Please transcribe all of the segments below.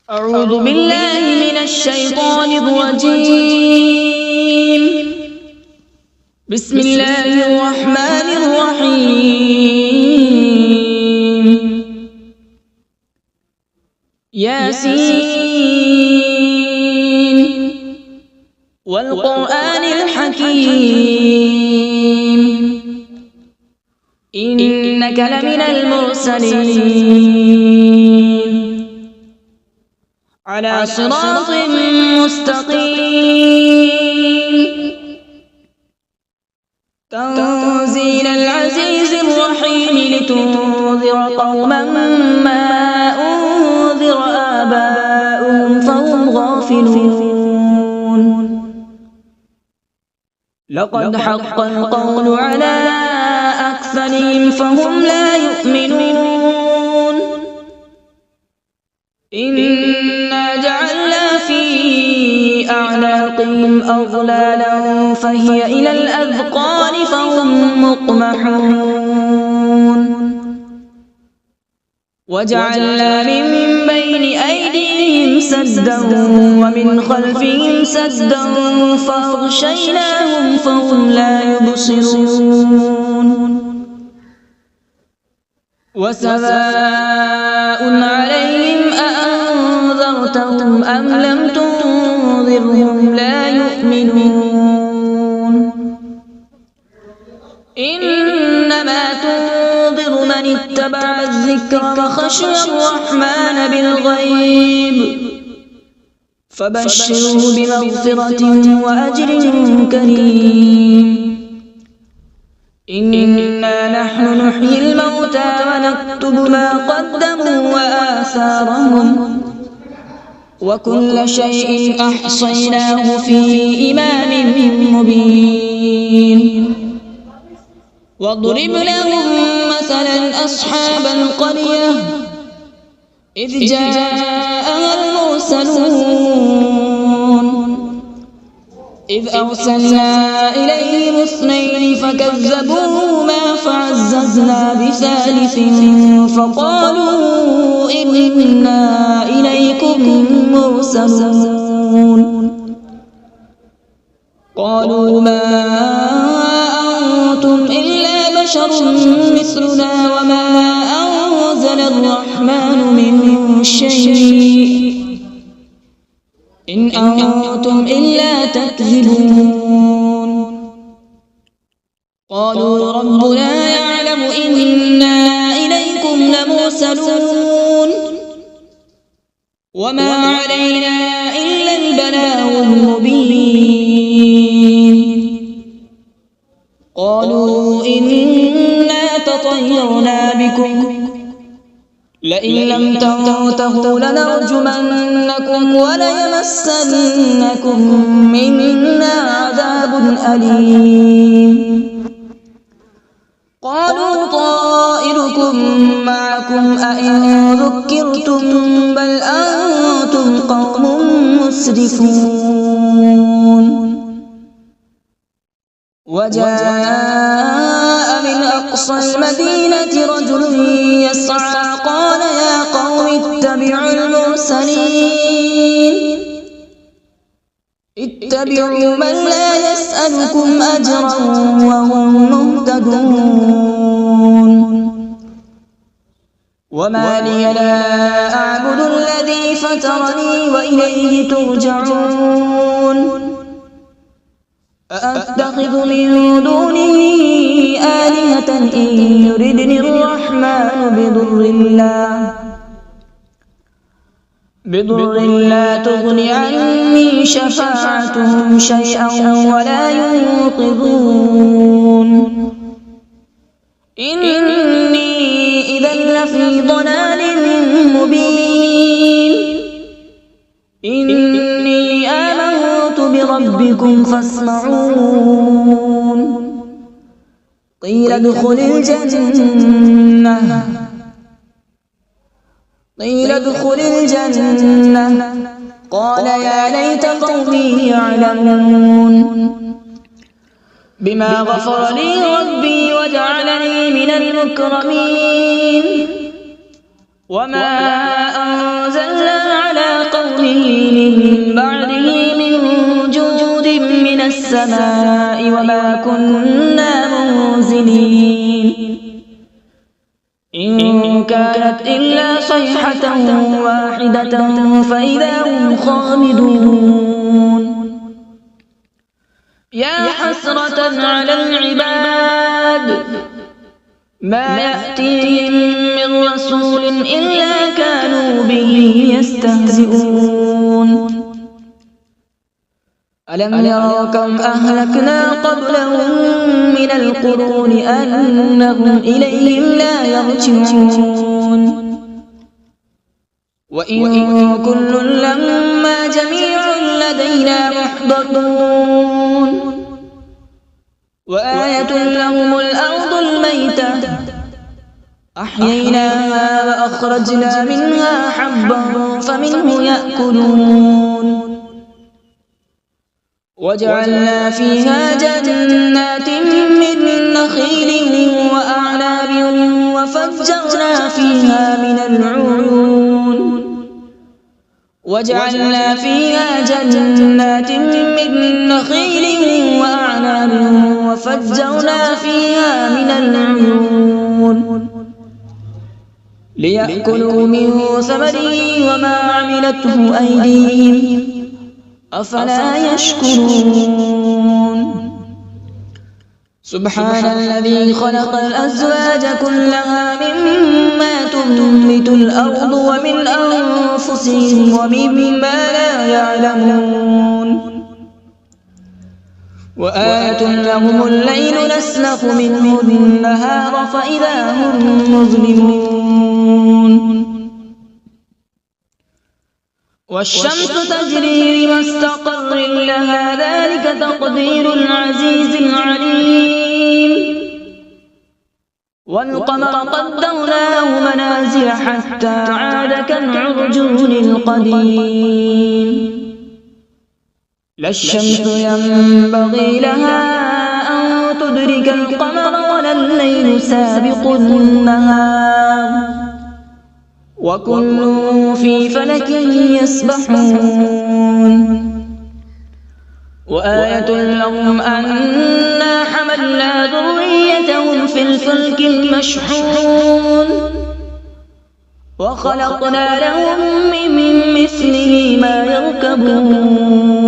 أعوذ بالله من الشيطان الرجيم. بسم الله الرحمن الرحيم. ياسين والقرآن الحكيم إنك لمن المرسلين على صراط مستقيم. تنزيل العزيز الرحيم لتنذر قوما ما أنذر آباؤهم فهم غافلون. لقد حق القول على أكثرهم فهم لا يؤمنون. إنا جعلنا في أعناقهم أغلالا فهي إلى الأذقان فهم مقمحون. وجعلنا من بين أيديهم سدا ومن خلفهم سدا فأغشيناهم فهم لا يبصرون. وسواء عليهم أأنذرتهم أم لم تنذرهم لا يؤمنون. إنما تنذر من اتبع الذكر وخشي الرحمن بالغيب فبشره بمغفرة وأجر كريم. إنا نحن نحيي الموتى ونكتب ما قدموا وآثارهم وكل شيء أحصيناه في إمام مبين. واضرب لهم مثلا أصحاب القرية إذ جاءها المرسلون إذ أرسلنا إليهم اثنين فكذبوهما فعززنا بثالث فقالوا إنا إليكم مرسلون. قالوا ما أنتم إلا بشر مثلنا وما أنزل الرحمن من شيء إن أنتم إلا تكذبون. قالوا ربنا يعلم إنا إليكم لمرسلون وما علينا إلا البلاغ المبين. قالوا إنا تطيرنا بكم لئن لم تنتهوا لنرجمنكم وليمسنكم منا عذاب أليم. قالوا طائركم معكم أئن ذكرتم بل أنتم قوم مسرفون. وجاء من أقصى المدينة رجل يسعى قال يا قوم اتبعوا المرسلين اتبعوا من لا يسألكم أجرا وهم مهتدون. وما لي لا أعبد الذي فطرني وإليه ترجعون. أأتخذ من دونه آلهة إن يردني الرحمن بضر لا تغن عني شفاعتهم شيئا ولا ينقذون. إني إذا لفي ضلال مبين. إني آمنت بربكم فاسمعون. قيل ادخل الجنة قال يا ليت قومي يعلمون. بما غفر لي ربي وجعلني من المكرمين. وما أنزلنا على السماء وما كنا منزلين إن كانت إلا صيحة واحدة فإذا هم خامدون يا حسرة على العباد ما يأتيهم من رسول إلا كانوا به يستهزئون ألم يروا كم أهلكنا قبلهم من القرون أنهم إليهم لا يرجعون وإن كل لما جميع لدينا محضرون وآية لهم الأرض الميتة أحييناها وأخرجنا منها حبا فمنه يأكلون وجعلنا فيها جنات من نخيل وأعناب وفجرنا فيها من العيون وجعلنا فيها جنات من نخيل وأعناب وفجرنا فيها من العيون ليأكلوا من ثمره وما عملته أيديهم أفلا يشكرون سبحان الذي خلق الأزواج كلها مما تنبت الأرض ومن أنفسهم ومما لا يعلمون وآية لهم الليل نسلخ منه النهار فإذا هم مظلمون والشمس تجري لمستقر لها ذلك تقدير العزيز العليم والقمر قدرناه منازل حتى عاد كالعرجون القديم لا الشمس ينبغي لها أن تدرك القمر ولا الليل سابق النهار وكل في فلك يسبحون وآية لهم أنا حملنا ذريتهم في الفلك المشحون وخلقنا لهم من مثله ما يركبون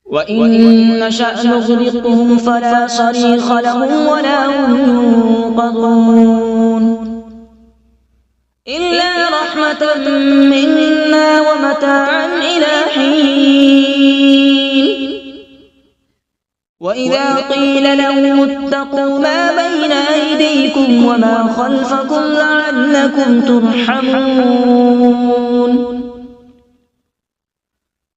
وإن نشأ نغرقهم فلا صريخ لهم ولا هم ينقذون إلا رحمة منا ومتاعا إلى حين وإذا قيل لهم اتقوا ما بين أيديكم وما خلفكم لعلكم ترحمون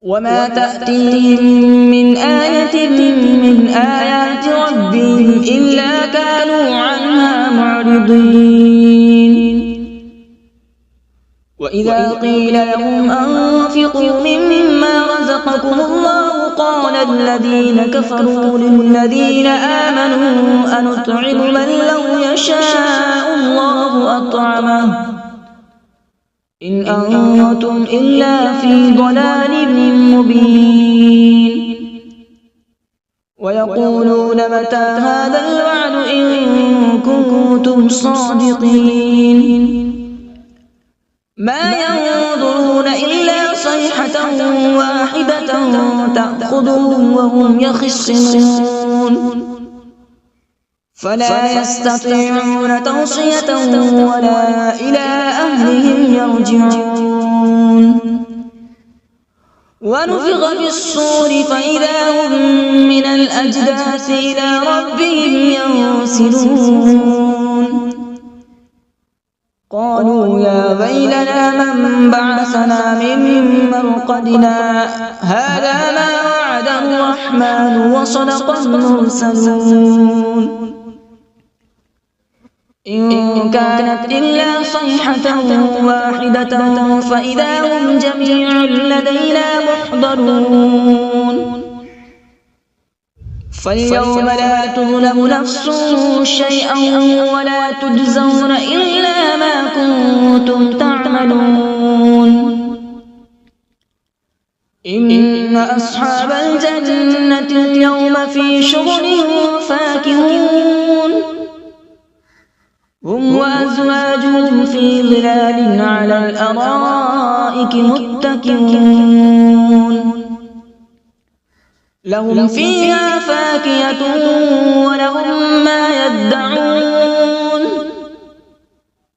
وما تأتيهم من آية من آيات ربهم إلا كانوا عنها معرضين وإذا قيل لهم أنفقوا مما رزقكم الله قال الذين كفروا للذين آمنوا أنطعم من لو يشاء الله أطعمه إن أنتم إلا في ضلال مبين ويقولون متى هذا الوعد إن كنتم صادقين ما ينظرون إلا صيحة واحدة تأخذهم وهم يخصمون فلا يستطيعون توصية ولا إلى أهلهم يرجعون ونفخ في الصور فإذا هم من الأجداث إلى ربهم ينسلون قالوا يا ويلنا من بعثنا من مرقدنا هذا ما وعد الرحمن وصدق المرسلون إن كانت إلا صيحة واحدة فإذا هم جميع لدينا محضرون فاليوم لا تظلم نفس شيئا ولا تجزون إلا ما كنتم تعملون إن إن أصحاب الجنة اليوم في شغل فاكهون هم وأزواجهم في ظلال على الأرائك متكئون لهم فيها فاكهة ولهم ما يدعون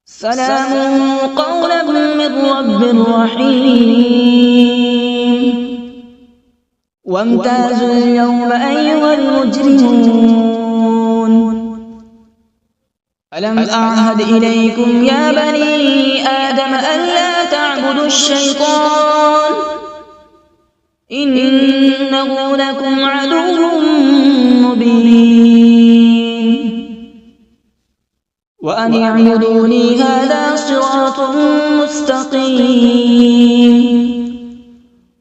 سلام قولا من رب رحيم وامتازوا اليوم أيها المجرمون ألم أعهد إليكم يا بني آدم ألا تعبدوا الشيطان إنه لكم عدو مبين وأن اعبدوني هذا صراط مستقيم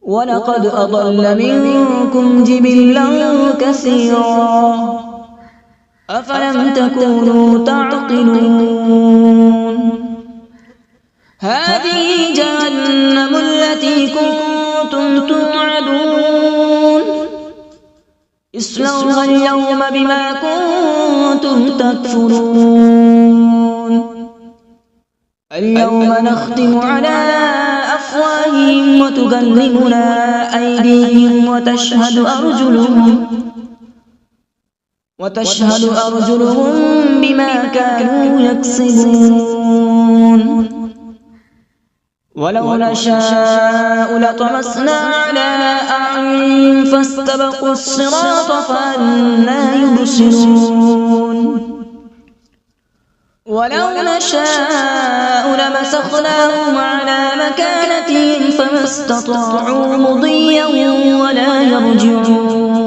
ولقد أضل منكم جبلا كثيرا أفلم تكونوا تعقلون هذه جهنم التي كنتم توعدون اصلوها اليوم بما كنتم تكفرون اليوم نختم على أفواههم وتكلمنا أيديهم وتشهد أرجلهم بما كانوا يكسبون ولو نشاء لطمسنا على أعينهم فاستبقوا الصراط فأنى يبصرون ولو نشاء لمسخناهم على مكانتهم فما استطاعوا مضيا ولا يرجعون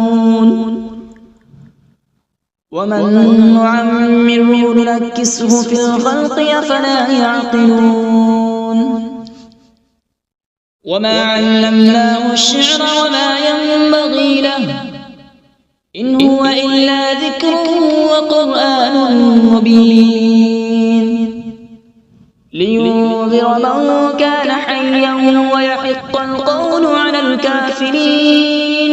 ومن نعمره ننكسه في الخلق أفلا يعقلون وما علمناه الشعر وما ينبغي له إن هو إلا ذكر وقرآن مبين لينذر من كان حيا ويحق القول على الكافرين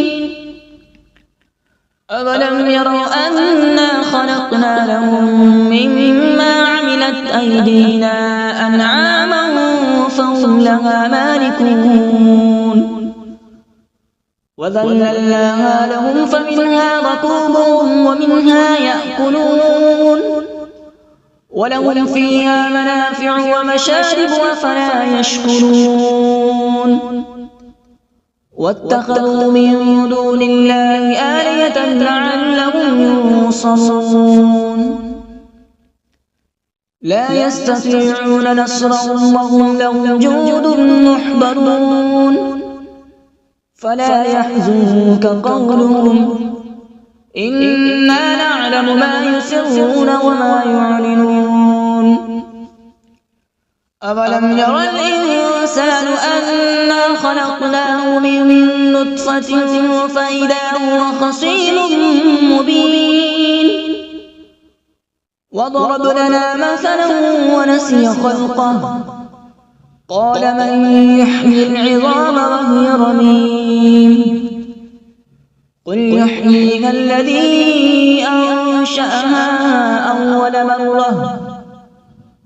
أولم يروا أنا خلقنا لهم مما عملت أيدينا أنعاما فهم لها مالكون وذللناها لهم فمنها ركوبهم ومنها يأكلون ولهم فيها منافع ومشارب أفلا يشكرون واتخذوا من دون الله آلهة لعلهم ينصرون لا يستطيعون نصرهم وهم لهم جند محضرون فلا يحزنك قولهم إنا نعلم ما يسرون وما يعلنون أولم ير الإنسان أنا خلقناه من نطفة فإذا هو خصيم مبين وضرب لنا مثلا ونسي خلقه قال من يحيي العظام وهي رميم قل يحييها الذي أنشأها أول مرة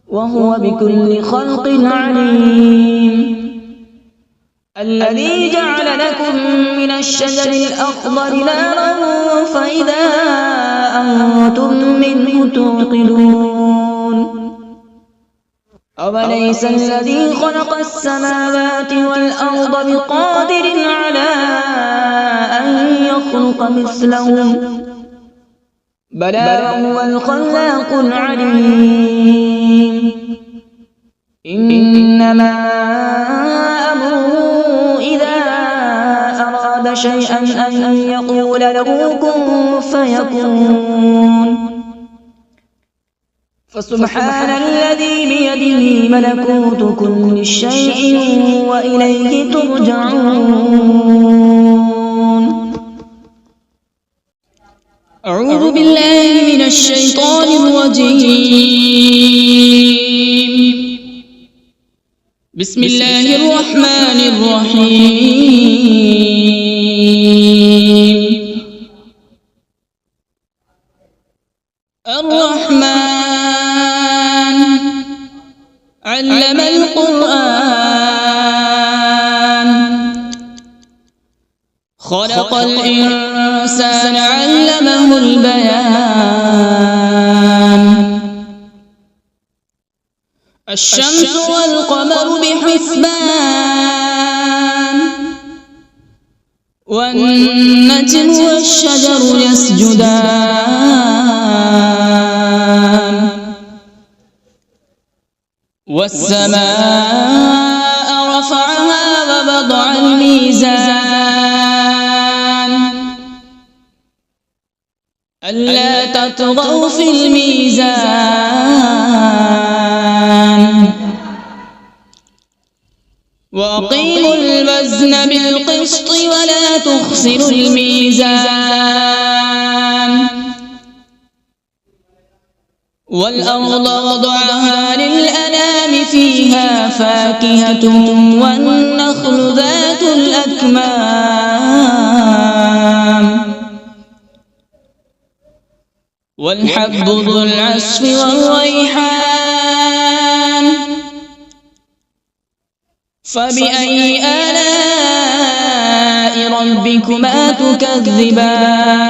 وهو بكل خلق عليم الذي جعل لكم من الشجر الأخضر نارا فإذا أنتم منه توقدون أوليس الذي خلق السماوات والأرض بقادر على أن يخلق مثلهم بلى هو الخلاق العليم إنما أمره إذا أراد شيئا أن يقول له كن فيكون فسبحان الذي بيده ملكوت كل شيء وإليه ترجعون أعوذ بالله من الشيطان الرجيم بسم الله الرحمن الرحيم علم القرآن خلق الإنسان علمه البيان الشمس والقمر بحسبان والنجم والشجر يسجدان والسماء رفعها ووضع الميزان ألا تطغوا في الميزان وأقيموا الوزن بالقسط ولا تخسروا الميزان والأرض وضعها للأنام فيها فاكهة والنخل ذات الأكمام والحب ذو العصف والريحان فبأي آلاء ربكما تكذبان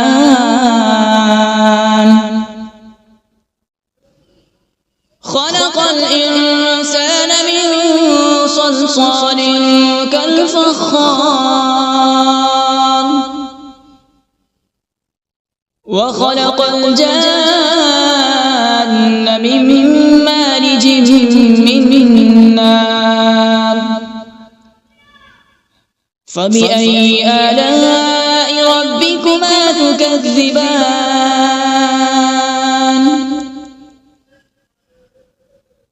خلق الإنسان من صلصال كالفخار وخلق الجان من مارج من نار فبأي آلاء ربكما تكذبان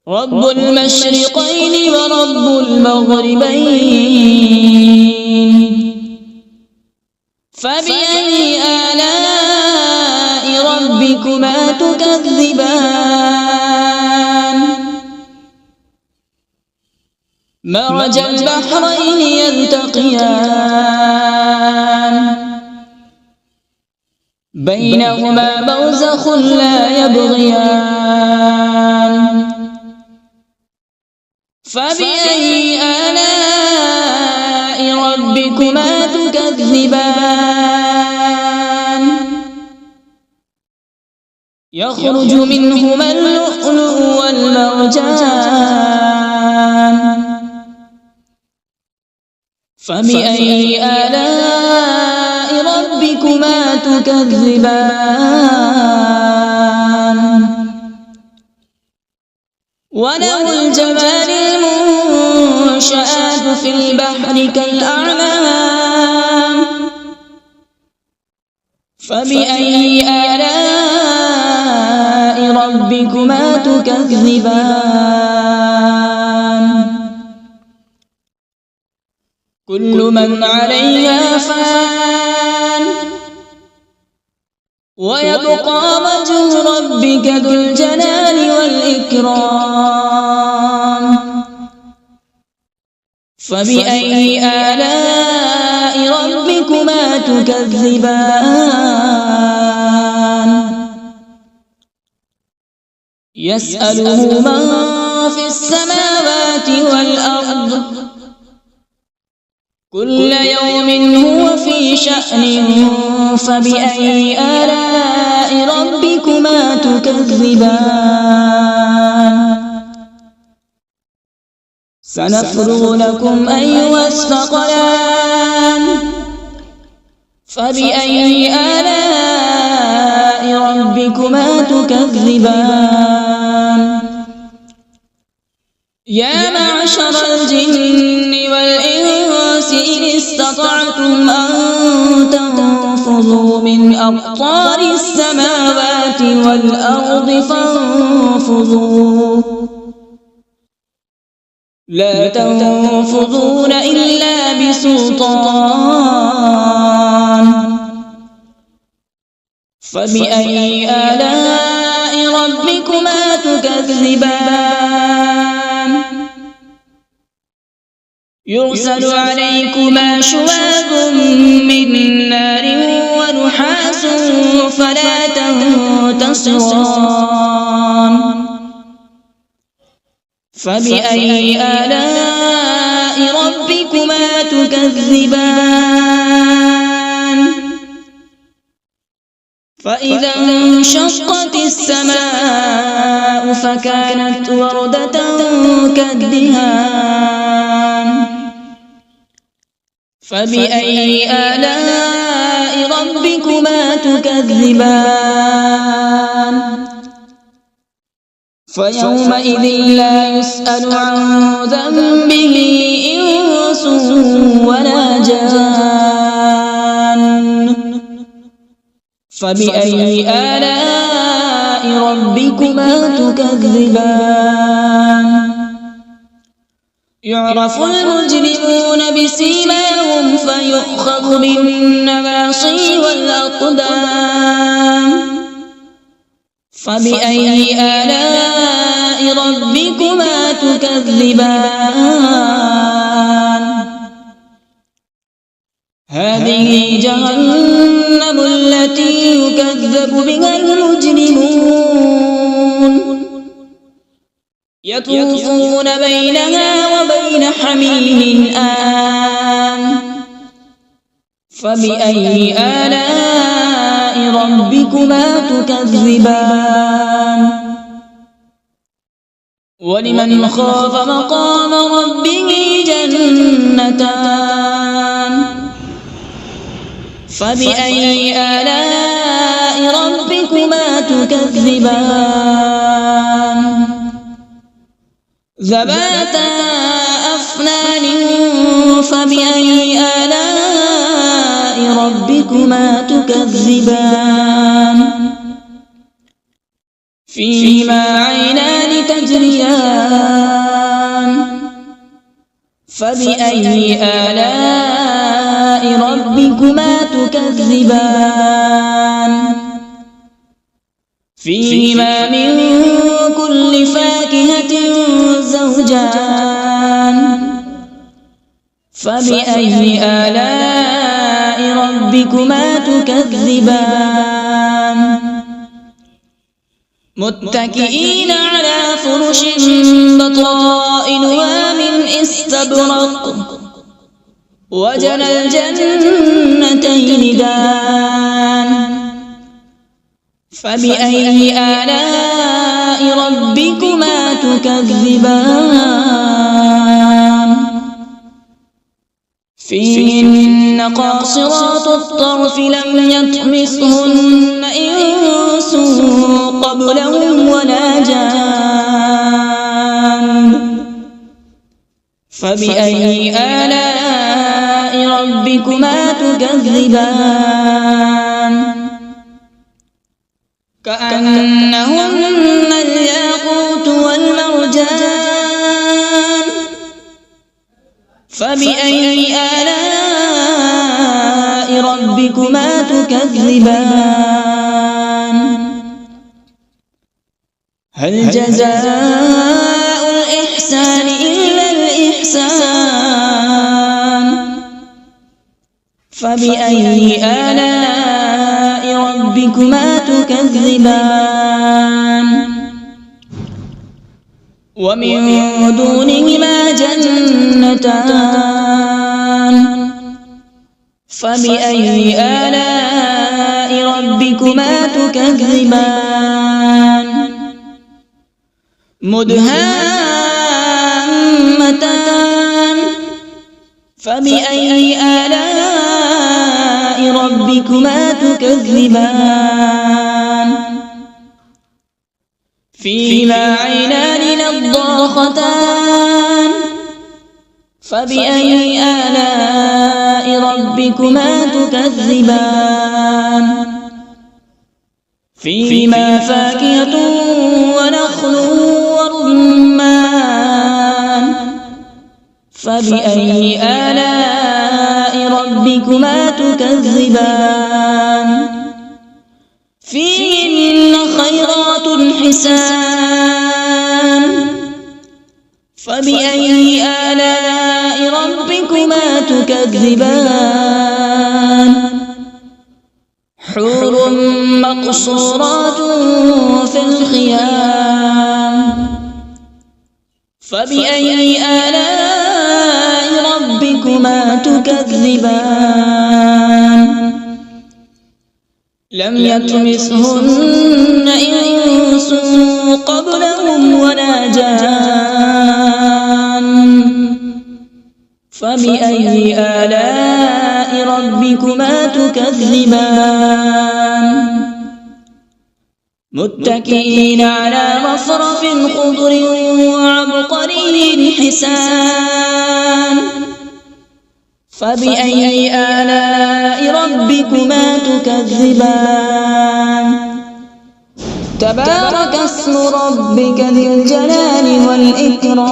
رب المشرقين ورب المغربين فبأي آلاء ربكما تكذبان مرج البحرين يلتقيان بينهما برزخ لا يبغيان فبأي آلاء ربكما تكذبان يخرج منهما اللؤلؤ والمرجان فبأي آلاء ربكما تكذبان وله الجوار المنشآت في البحر كالأعلام فبأي آلاء ربكما تكذبان كل من عليها فان ويبقى وجه ربك ذو الجلال والإكرام فبأي آلاء ربكما تكذبان يسأله من في السماوات والأرض كل يوم هو في شأن فبأي آلاء ربكما تكذبان سنفرغ لكم أيها الثقلان فبأي آلاء ربكما تكذبان يا معشر الجن والإنس إن استطعتم أن تنفذوا من أقطار السماوات والأرض فانفذوا لا تنفذون إلا بسلطان فبأي آلاء ربكما تكذبان يرسل عليكما شواظ من نار ونحاس فلا تنتصران فبأي آلاء ربكما تكذبان فإذا انشقت السماء فكانت وردة كالدهان فبأي آلاء ربكما تكذبان فيومئذ لا يسأل عن ذنبه إنس ولا جان فبأي آلاء ربكما تكذبان يعرف المجرمون بسيماهم فيؤخذ بالنواصي والأقدام فبأي آلاء ربكما تكذبان هذه جهنم التي يكذب بها المجرمون يطوفون بينها وبين حميم آن فبأي آلاء ربكما تكذبان ولمن خاف مقام ربه جنتان فبأي آلاء ربكما تكذبان ذواتا أفنان فبأي آلاء ربكما تكذبان فيهما عينان تجريان فبأي آلاء ربكما تكذبان فيهما من كل فاكهة زوجان فبأي آلاء ربكما تكذبان متكئين على فرش بطائنها من استبرق وجنى الجنتين دان فبأي آلاء ربكما تكذبان فيهن قاصرات الطرف لم يطمثهن إنس قبلهم ولا جان فبأي آلاء ربكما تكذبان كأنهن الياقوت والمرجان فبأي آلاء ربكما تكذبان هل جزاء الإحسان إلا الإحسان فبأي آلاء ربكما تكذبان ومن دونهما جنتان فبأي آلاء ربكما تكذبان مدهامتان فبأي آلاء ربكما تكذبان فيهما عينان نضاختان فبأي آلاء ربكما تكذبان فيهما فاكهة ونخل ورمان فبأي آلاء ربكما تكذبان فيهن خيرات حسان فبأي آلاء ربكما تكذبان حور مقصورات في الخيام فبأي آلاء ربكما تكذبان لم يطمثهن إنس قبلهم ولا جان فبأي آلاء ربكما تكذبان متكئين على مصرف خضر وعبقري حسان فبأي آلاء ربكما تكذبان تبارك اسم ربك ذي الجلال والإكرام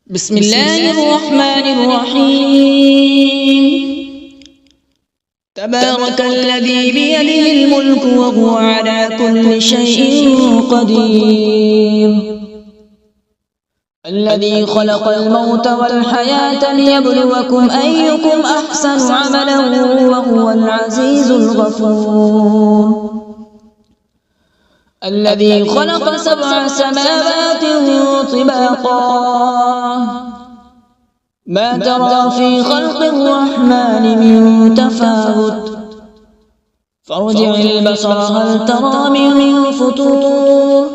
بسم الله الرحمن الرحيم تبارك الذي بيده الملك وهو على كل شيء قدير الذي خلق الموت والحياة ليبلوكم أيكم أحسن عملا وهو العزيز الغفور الذي خلق 7 سماوات طباقا ما ترى في خلق الرحمن من تفاوت فارجع البصر هل ترى من فطور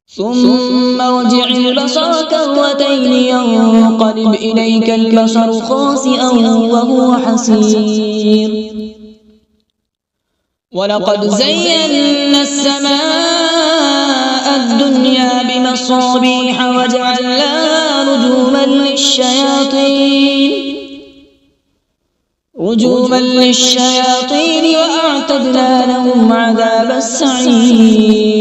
ثم ارجع البصر كرتين ينقلب إليك البصر خاسئا وهو حسير ولقد زينا السماء الدنيا بمصابيح وجعلناها رجوما للشياطين وأعتدنا لهم عذاب السعير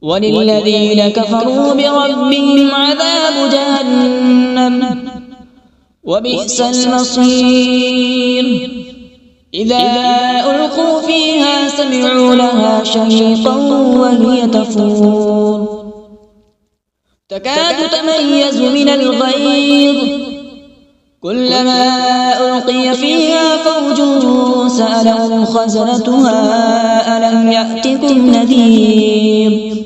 وللذين كفروا بربهم عذاب جهنم وبئس المصير إذا ألقوا فيها سمعوا لها شهيقا وهي تفور تكاد تميز من الغيظ كلما ألقي فيها فوج سألهم خزنتها ألم يأتكم نذير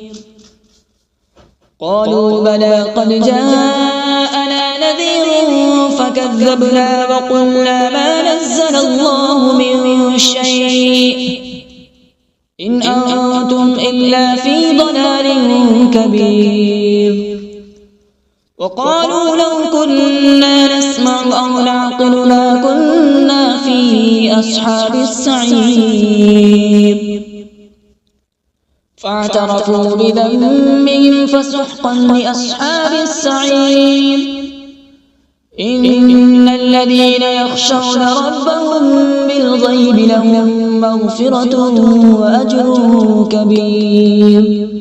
قالوا بلى قد جاءنا نذير فكذبنا وقلنا ما نزل الله من شيء إن أنتم إلا في ضلال كبير وقالوا لو كنا نسمع أو نعقل ما كنا في أصحاب السعير فاعترفوا بذنبهم فسحقا لأصحاب السعير إن الذين يخشون ربهم بالغيب لهم مغفرة وأجر كبير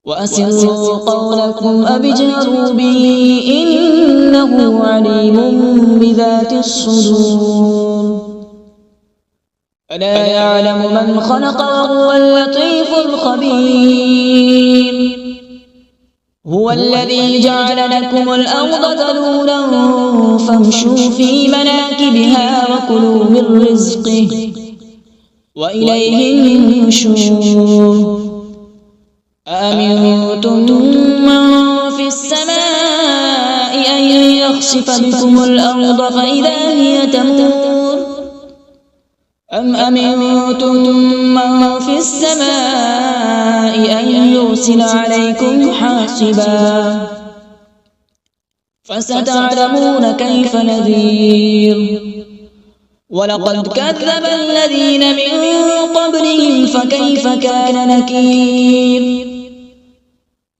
وأسروا قولكم أو اجهروا به إنه عليم بذات الصدور ألا يعلم من خلق وهو اللطيف الخبير هو الذي جعل لكم الأرض ذلولا فامشوا في مناكبها وكلوا من رزقه وإليه النشور أأمنتم من في السماء أن يخسف بكم الأرض فإذا هي تمور أم أمنتم من في السماء أن يرسل عليكم حاصبا فستعلمون كيف نذير ولقد كذب الذين من قبلهم فكيف كان نكير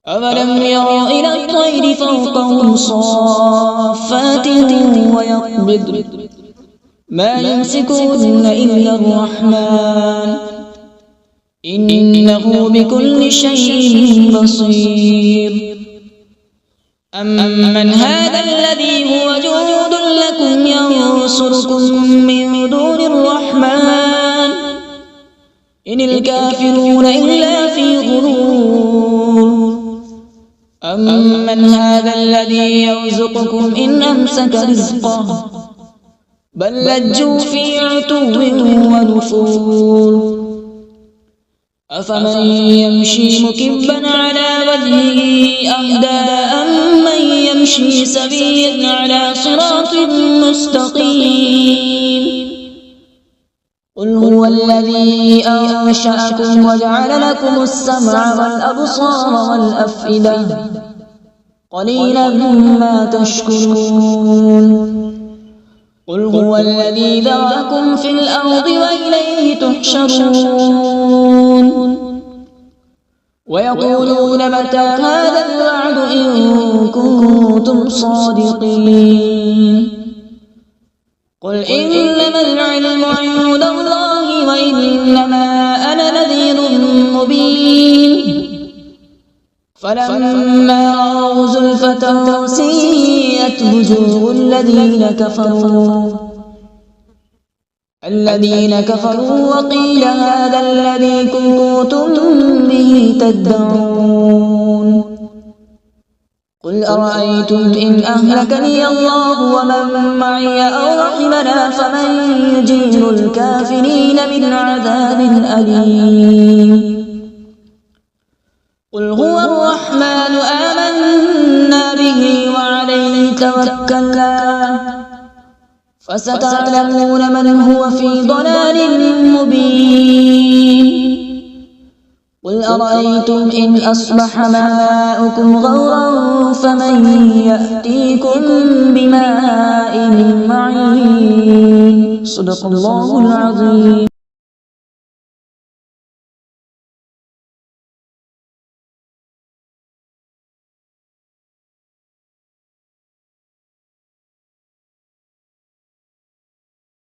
أولم يروا إلى الطير فوقهم صافات ويقبض ما يمسكون إلا الرحمن إنه بكل شيء بصير أمن هذا الذي هو جند لكم ينصركم من دون الرحمن إن الكافرون إلا في غرور أمن هذا الذي يرزقكم إن أمسك رزقه بل لجوا في عتو ونفور أفمن يمشي مكبا على وجهه أهدى أمن يمشي سويا على صراط مستقيم قل هو الذي أنشأكم وجعل لكم السمع والأبصار والأفئدة قليلا ما تشكرون قل هو الذي ذرأكم في الأرض وإليه تحشرون ويقولون متى هذا الوعد إن كنتم صادقين قل إنما العلم عند الله وإنما أنا نذير مبين فلما رأوا زلفة سيئت وجوه الذين كفروا وقيل هذا الذي كنتم به تدعون قل أرأيتم إن أهلكني الله ومن معي أو رحمنا فمن يجير الكافرين من عذاب أليم قل هو الرحمن آمنا به وعليه توكلنا فستعلمون من هو في ضلال مبين قل أرأيتم إن أصبح ماؤكم غورا فمن يأتيكم بماء معين صدق الله العظيم.